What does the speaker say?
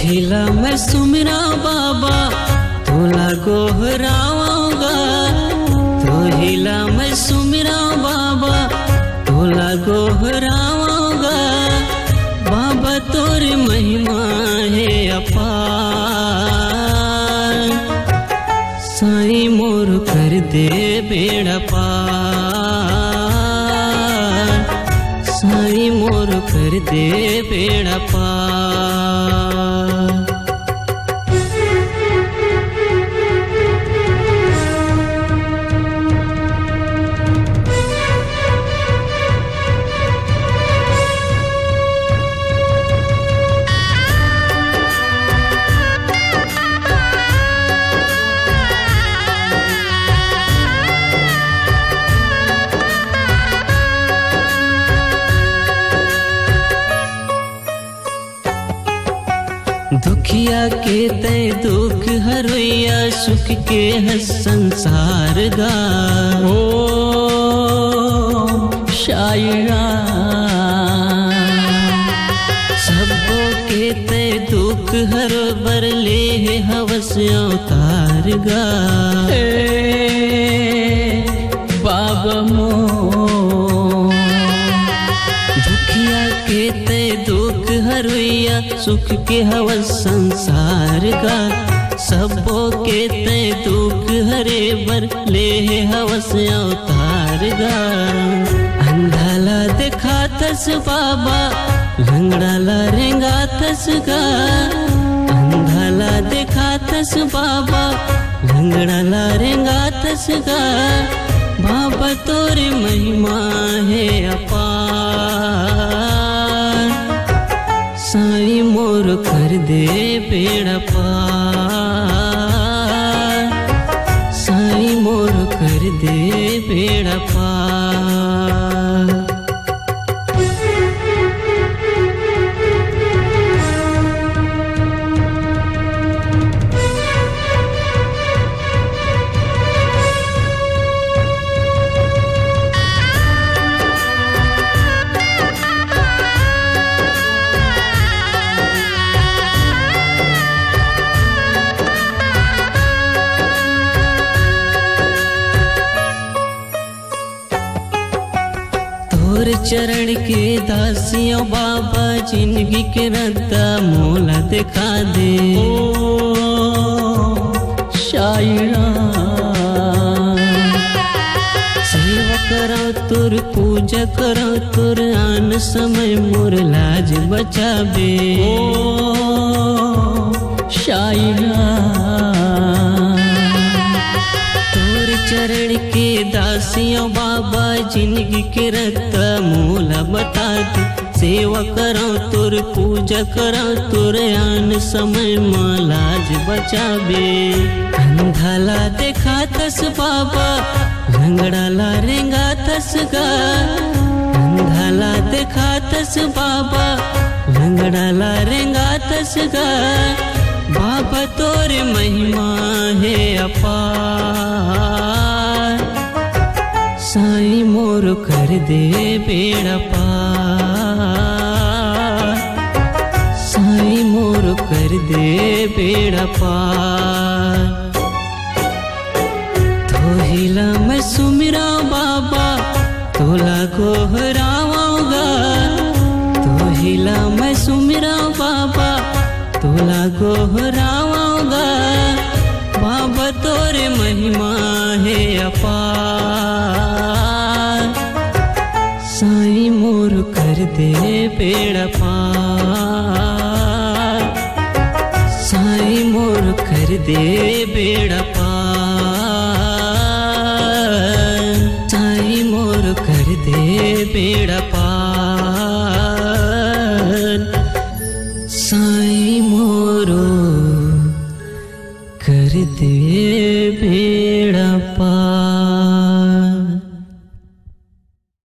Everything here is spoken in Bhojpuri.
हिला मैं सुमिरा बाबा तोला गोहराऊंगा। तो हिला मैं सुमिरा बाबा तोला गोहराऊंगा। बाबा तोरी महिमा है अपार। साईं मोर कर दे बेड़ा पार। साईं मोर कर दे बेड़ा पार। दुखिया के तय दुख हरैया सुख के हस संसार गा। ओ शायरा सबो के तय दुख हर बर ले हवस अवतार गा। बाबा मो दुखिया के तय दुख हरैया सुख के हवस संसार का। सबो के तय दुख हरे बर ले हवस अवतार गा। अंधाला देखा तस बाबा लंगड़ाला रेंगा तस गा। अंधाला देखा तस बाबा लंगड़ाला रेंगा तस गा। बाबा तोरी महिमा है अपार। साईं मोर कर दे बेड़ा पार। साईं मोर कर दे बेड़ा पार। तोर चरण के दासियों बाबा जिंदगी के रद्दा मोला दिखा दे। ओ शायरा सेवा करो तुर पूजा करो तुर आन समय मोर लाज बचाबे। ओ शायरा चरण के दासियों बाबा जिंदगी के रत्ता मूला बता दे। सेवा करो तुर पूजा करो तुर आन समय लाज बचाबे। अंधाला देखा तस बाबा लंगड़ाला रेंगा तस गा। अंधाला देखा तस बाबा लंगड़ाला रेंगा तस गा। बाबा तोरे महिमा है अपार। साईं मोर कर दे बेड़ा पार। साईं मोर कर दे बेड़ा पार। तो हिला मैं सुमिरा बाबा तोला गोहराऊंगा। तो हिला मैं सुमिरा बाबा तोला गोहराऊंगा। बाबा तोरे महिमा है अपार। साईं मोर कर दे बेड़ा पार। साईं मोर कर दे बेड़ा पार। साईं मोर कर दे बेड़ा पार।